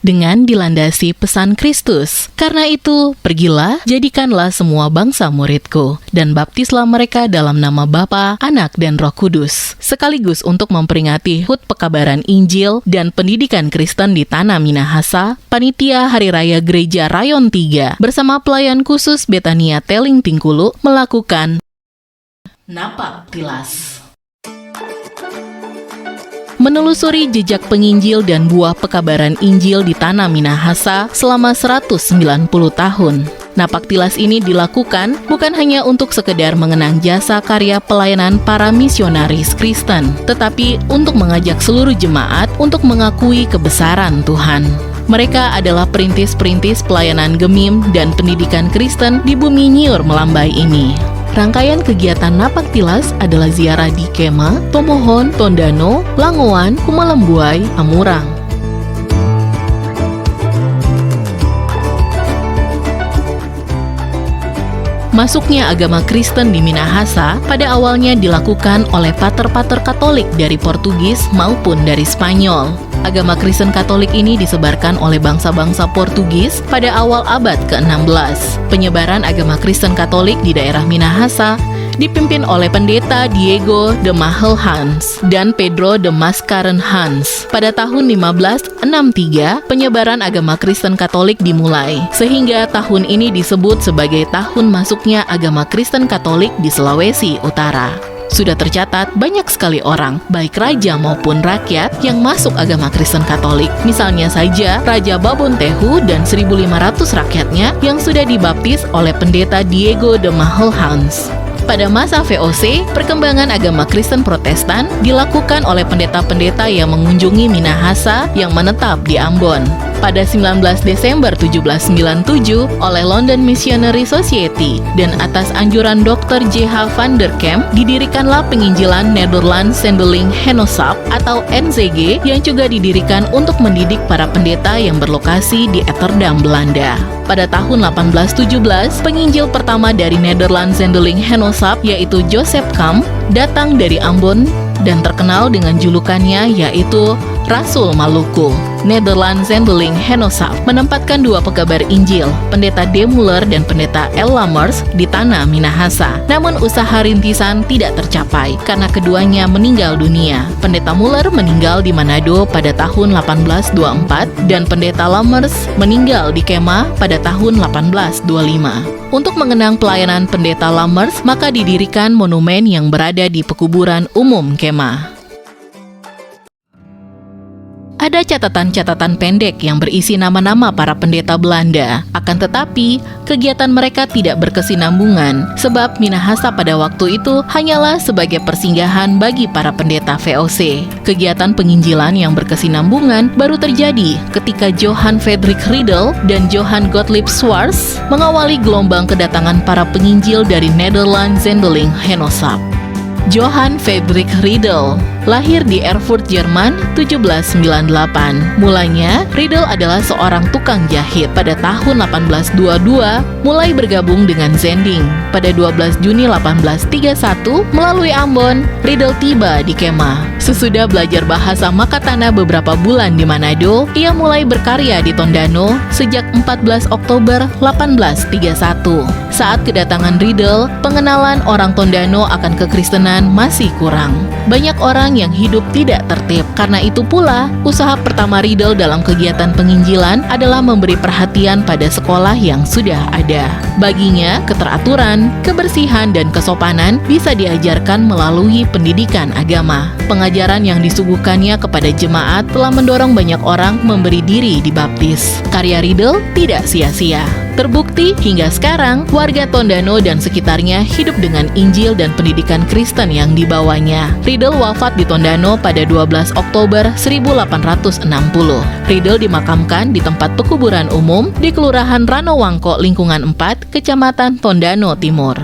dengan dilandasi pesan Kristus. Karena itu, pergilah, jadikanlah semua bangsa muridku, dan baptislah mereka dalam nama Bapa, Anak, dan Roh Kudus, sekaligus untuk memperingati HUT pekabaran Injil dan pendidikan Kristen di Tanah Minahasa. Panitia Hari Raya Gereja Rayon 3 bersama pelayan khusus Betania Teling Tingkulu melakukan Napak Tilas. Menelusuri jejak penginjil dan buah pekabaran Injil di Tanah Minahasa selama 190 tahun. Napak tilas ini dilakukan bukan hanya untuk sekedar mengenang jasa karya pelayanan para misionaris Kristen, tetapi untuk mengajak seluruh jemaat untuk mengakui kebesaran Tuhan. Mereka adalah perintis-perintis pelayanan gemim dan pendidikan Kristen di bumi nyiur melambai ini. Rangkaian kegiatan napak tilas adalah ziarah di Kema, Tomohon, Tondano, Langowan, Kumalembuai, Amurang. Masuknya agama Kristen di Minahasa pada awalnya dilakukan oleh pater-pater Katolik dari Portugis maupun dari Spanyol. Agama Kristen Katolik ini disebarkan oleh bangsa-bangsa Portugis pada awal abad ke-16. Penyebaran agama Kristen Katolik di daerah Minahasa dipimpin oleh pendeta Diego de Magalhães dan Pedro de Mascarenhas. Pada tahun 1563, penyebaran agama Kristen Katolik dimulai, sehingga tahun ini disebut sebagai tahun masuknya agama Kristen Katolik di Sulawesi Utara. Sudah tercatat banyak sekali orang, baik raja maupun rakyat, yang masuk agama Kristen Katolik. Misalnya saja Raja Babon Tehu dan 1.500 rakyatnya yang sudah dibaptis oleh pendeta Diego de Magalhães. Pada masa VOC, perkembangan agama Kristen Protestan dilakukan oleh pendeta-pendeta yang mengunjungi Minahasa yang menetap di Ambon. Pada 19 Desember 1797 oleh London Missionary Society dan atas anjuran Dr. J.H. van der Kamp didirikanlah penginjilan Nederland Zendeling Genootschap atau NZG yang juga didirikan untuk mendidik para pendeta yang berlokasi di Rotterdam, Belanda. Pada tahun 1817, penginjil pertama dari Nederland Zendeling Genootschap yaitu Joseph Kamp datang dari Ambon dan terkenal dengan julukannya yaitu Rasul Maluku. Nederland Zendeling Genootschap menempatkan dua pekabar Injil, pendeta D. Muller dan pendeta L. Lammers di Tanah Minahasa. Namun usaha rintisan tidak tercapai karena keduanya meninggal dunia. Pendeta Muller meninggal di Manado pada tahun 1824 dan pendeta Lammers meninggal di Kema pada tahun 1825. Untuk mengenang pelayanan pendeta Lammers, maka didirikan monumen yang berada di pekuburan umum Kema. Ada catatan-catatan pendek yang berisi nama-nama para pendeta Belanda. Akan tetapi, kegiatan mereka tidak berkesinambungan, sebab Minahasa pada waktu itu hanyalah sebagai persinggahan bagi para pendeta VOC. Kegiatan penginjilan yang berkesinambungan baru terjadi ketika Johann Friedrich Riedel dan Johann Gottlieb Swartz mengawali gelombang kedatangan para penginjil dari Nederland Zendeling Genootschap. Johann Friedrich Riedel lahir di Erfurt, Jerman, 1798. Mulanya, Riedel adalah seorang tukang jahit. Pada tahun 1822, mulai bergabung dengan Zending. Pada 12 Juni 1831, melalui Ambon, Riedel tiba di Kema. Sesudah belajar bahasa Makatana beberapa bulan di Manado, ia mulai berkarya di Tondano sejak 14 Oktober 1831. Saat kedatangan Riedel, pengenalan orang Tondano akan kekristenan masih kurang. Banyak orang yang hidup tidak tertib. Karena itu pula, usaha pertama Riedel dalam kegiatan penginjilan adalah memberi perhatian pada sekolah yang sudah ada. Baginya, keteraturan, kebersihan, dan kesopanan bisa diajarkan melalui pendidikan agama. Pengajaran yang disuguhkannya kepada jemaat telah mendorong banyak orang memberi diri dibaptis. Karya Riedel tidak sia-sia. Terbukti hingga sekarang, warga Tondano dan sekitarnya hidup dengan Injil dan pendidikan Kristen yang dibawanya. Riedel wafat di Tondano pada 12 Oktober 1860. Riedel dimakamkan di tempat pekuburan umum di Kelurahan Ranowangko, Lingkungan 4, Kecamatan Tondano Timur.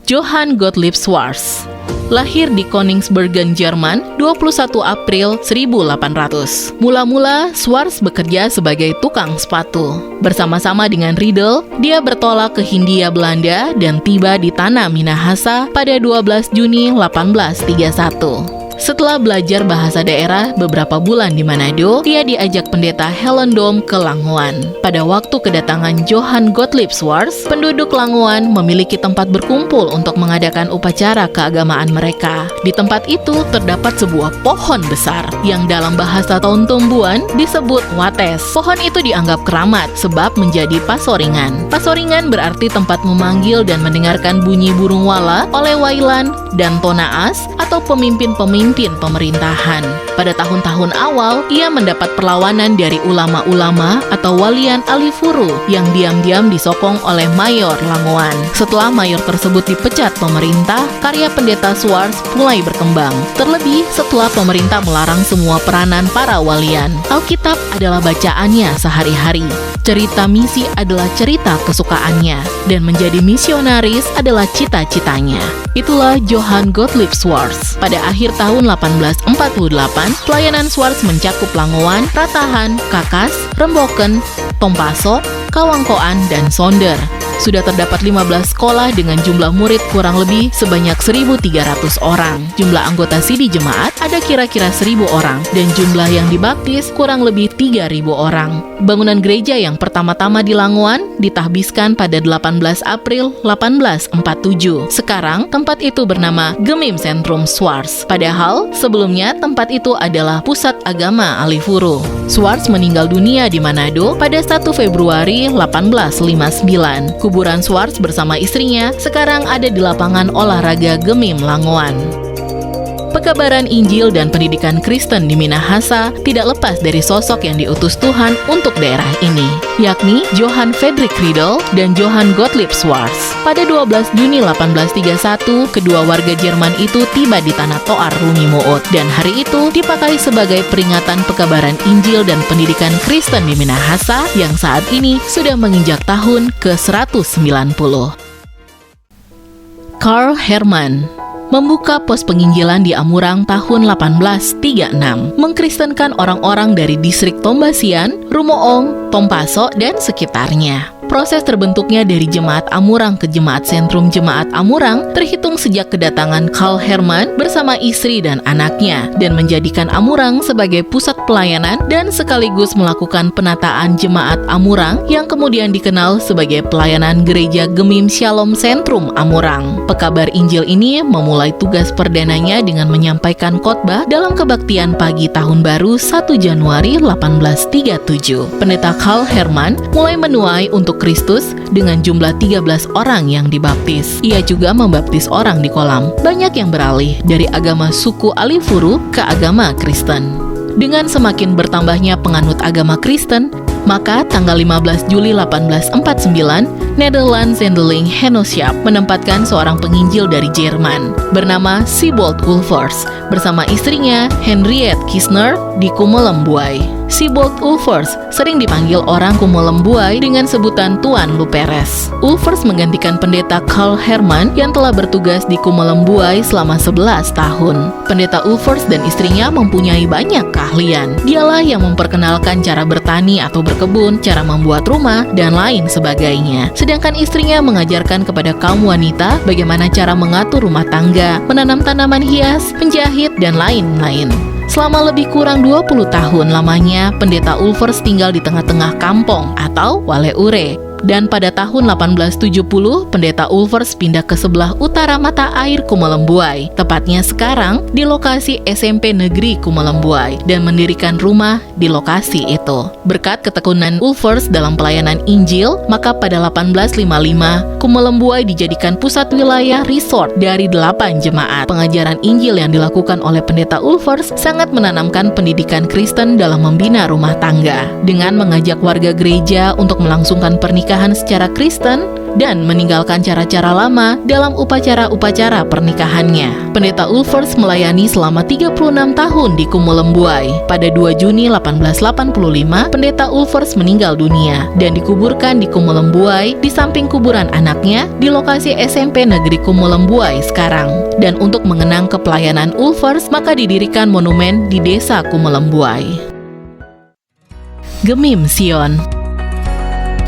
Johann Gottlieb Swartz lahir di Koningsbergen, Jerman, 21 April 1800. Mula-mula, Swartz bekerja sebagai tukang sepatu. Bersama-sama dengan Riedel, dia bertolak ke Hindia Belanda dan tiba di Tanah Minahasa pada 12 Juni 1831. Setelah belajar bahasa daerah beberapa bulan di Manado, ia diajak pendeta Helen Dom ke Langowan. Pada waktu kedatangan Johann Gottlieb Schwarz, penduduk Langowan memiliki tempat berkumpul untuk mengadakan upacara keagamaan mereka. Di tempat itu terdapat sebuah pohon besar yang dalam bahasa Tontombuan disebut wates. Pohon itu dianggap keramat sebab menjadi pasoringan. Pasoringan berarti tempat memanggil dan mendengarkan bunyi burung wala oleh wailan dan tonaas atau pemimpin-pemimpin pemerintahan. Pada tahun-tahun awal, ia mendapat perlawanan dari ulama-ulama atau walian Alifuru yang diam-diam disokong oleh Mayor Langowan. Setelah mayor tersebut dipecat pemerintah, karya pendeta Schwarz mulai berkembang. Terlebih setelah pemerintah melarang semua peranan para walian. Alkitab adalah bacaannya sehari-hari. Cerita misi adalah cerita kesukaannya, dan menjadi misionaris adalah cita-citanya. Itulah Johann Gottlieb Schwarz. Pada akhir tahun 1848, pelayanan Schwarz mencakup Langowan, Ratahan, Kakas, Remboken, Tompaso, Kawangkoan, dan Sonder. Sudah terdapat 15 sekolah dengan jumlah murid kurang lebih sebanyak 1.300 orang. Jumlah anggota sidi jemaat ada kira-kira 1.000 orang, dan jumlah yang dibaptis kurang lebih 3.000 orang. Bangunan gereja yang pertama-tama di Langowan ditahbiskan pada 18 April 1847. Sekarang, tempat itu bernama Gemim Sentrum Schwarz. Padahal, sebelumnya tempat itu adalah pusat agama Alifuru. Schwarz meninggal dunia di Manado pada 1 Februari 1859. Kuburan Schwarz bersama istrinya sekarang ada di lapangan olahraga Gemim Langowan. Pekabaran Injil dan pendidikan Kristen di Minahasa tidak lepas dari sosok yang diutus Tuhan untuk daerah ini, yakni Johann Friedrich Riedel dan Johann Gottlieb Schwarz. Pada 12 Juni 1831, kedua warga Jerman itu tiba di tanah Toar Rumi Moot, dan hari itu dipakai sebagai peringatan pekabaran Injil dan pendidikan Kristen di Minahasa yang saat ini sudah menginjak tahun ke-190. Karl Hermann membuka pos penginjilan di Amurang tahun 1836, mengkristenkan orang-orang dari distrik Tombasian, Rumoong, Tompaso, dan sekitarnya. Proses terbentuknya dari Jemaat Amurang ke Jemaat Sentrum Jemaat Amurang terhitung sejak kedatangan Karl Hermann bersama istri dan anaknya, dan menjadikan Amurang sebagai pusat pelayanan dan sekaligus melakukan penataan Jemaat Amurang yang kemudian dikenal sebagai pelayanan Gereja Gemim Shalom Sentrum Amurang. Pekabar Injil ini memulai tugas perdananya dengan menyampaikan khotbah dalam kebaktian pagi tahun baru 1 Januari 1837. Pendeta Karl Hermann mulai menuai untuk Kristus dengan jumlah 13 orang yang dibaptis. Ia juga membaptis orang di kolam. Banyak yang beralih dari agama suku Alifuru ke agama Kristen. Dengan semakin bertambahnya penganut agama Kristen, maka tanggal 15 Juli 1849, Nederland Zendeling Genootschap menempatkan seorang penginjil dari Jerman bernama Siebold Ulfers bersama istrinya Henriette Kistner di Kumelembuai. Siebold Ulfers sering dipanggil orang Kumelembuai dengan sebutan Tuan Luperes. Ulfers menggantikan pendeta Karl Hermann yang telah bertugas di Kumelembuai selama 11 tahun. Pendeta Ulfers dan istrinya mempunyai banyak keahlian. Dialah yang memperkenalkan cara bertani atau berkebun, cara membuat rumah, dan lain sebagainya. Sedangkan istrinya mengajarkan kepada kaum wanita bagaimana cara mengatur rumah tangga, menanam tanaman hias, menjahit, dan lain-lain. Selama lebih kurang 20 tahun lamanya, pendeta Ulfers tinggal di tengah-tengah kampung atau Waleure. Dan pada tahun 1870, pendeta Ulfers pindah ke sebelah utara mata air Kumelembuai, tepatnya sekarang di lokasi SMP Negeri Kumelembuai, dan mendirikan rumah di lokasi itu. Berkat ketekunan Ulfers dalam pelayanan Injil, maka pada 1855, Kumelembuai dijadikan pusat wilayah resort dari 8 jemaat. Pengajaran Injil yang dilakukan oleh pendeta Ulfers sangat menanamkan pendidikan Kristen dalam membina rumah tangga, dengan mengajak warga gereja untuk melangsungkan pernikahan secara Kristen dan meninggalkan cara-cara lama dalam upacara-upacara pernikahannya. Pendeta Ulfers melayani selama 36 tahun di Kumelembuai. Pada 2 Juni 1885, pendeta Ulfers meninggal dunia dan dikuburkan di Kumelembuai di samping kuburan anaknya di lokasi SMP Negeri Kumelembuai sekarang. Dan untuk mengenang kepelayanan Ulfers, maka didirikan monumen di desa Kumelembuai. Gemim Sion.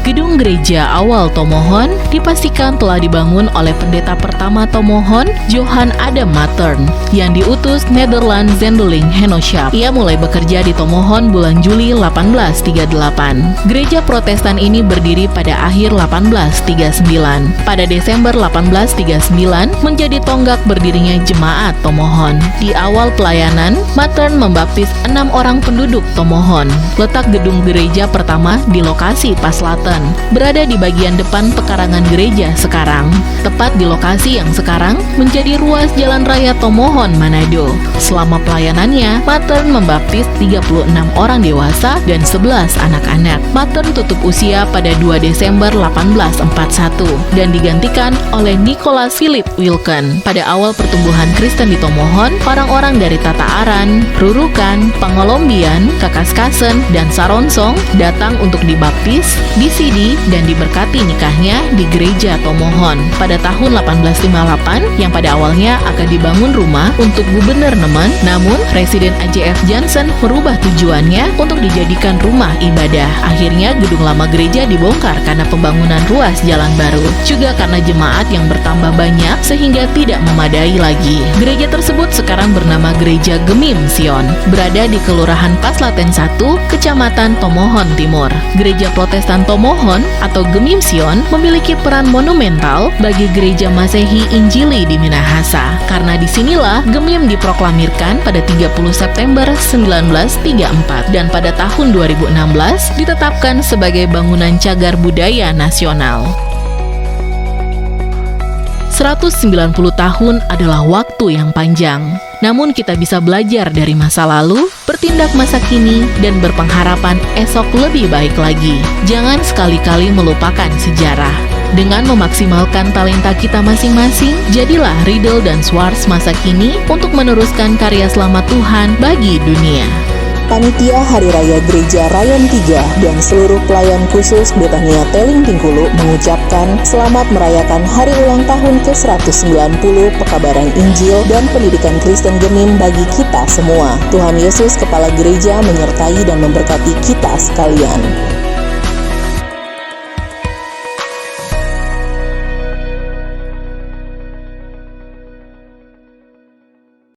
Gedung gereja awal Tomohon dipastikan telah dibangun oleh pendeta pertama Tomohon, Johan Adam Mattern, yang diutus Nederland Zendeling Henoshap. Ia mulai bekerja di Tomohon bulan Juli 1838. Gereja Protestan ini berdiri pada akhir 1839. Pada Desember 1839 menjadi tonggak berdirinya jemaat Tomohon. Di awal pelayanan, Mattern membaptis 6 orang penduduk Tomohon. Letak gedung gereja pertama di lokasi Paslaten, berada di bagian depan pekarangan gereja sekarang. Tepat di lokasi yang sekarang menjadi ruas Jalan Raya Tomohon, Manado. Selama pelayanannya, Mattern membaptis 36 orang dewasa dan 11 anak-anak. Mattern tutup usia pada 2 Desember 1841 dan digantikan oleh Nicholas Philip Wilken. Pada awal pertumbuhan Kristen di Tomohon, orang-orang dari Tataaran, Rurukan, Pangolombian, Kakaskasen, dan Saronsong datang untuk dibaptis, disidi, dan diberkati nikahnya di gereja Tomohon. Pada tahun 1858, yang pada awalnya akan dibangun rumah untuk Gubernur Nemen, namun Presiden A.J.F. Johnson merubah tujuannya untuk dijadikan rumah ibadah. Akhirnya gedung lama gereja dibongkar karena pembangunan ruas jalan baru. Juga karena jemaat yang bertambah banyak sehingga tidak memadai lagi. Gereja tersebut sekarang bernama Gereja Gemim Sion, berada di Kelurahan Paslaten 1, Kecamatan Tomohon Timur. Gereja Protestan Tomohon atau Gemim Sion memiliki peran monumental bagi gereja Masehi Injili di Minahasa, karena disinilah Gemim diproklamirkan pada 30 September 1934 dan pada tahun 2016 ditetapkan sebagai bangunan cagar budaya nasional. 190 tahun adalah waktu yang panjang. Namun kita bisa belajar dari masa lalu, bertindak masa kini, dan berpengharapan esok lebih baik lagi. Jangan sekali-kali melupakan sejarah. Dengan memaksimalkan talenta kita masing-masing, jadilah Riedel dan Schwartz masa kini untuk meneruskan karya selamat Tuhan bagi dunia. Panitia Hari Raya Gereja Rayon 3 dan seluruh pelayan khusus Betania Teling Tingkulu mengucapkan selamat merayakan Hari Ulang Tahun ke-190 Pekabaran Injil dan Pendidikan Kristen Gemim bagi kita semua. Tuhan Yesus Kepala Gereja menyertai dan memberkati kita sekalian.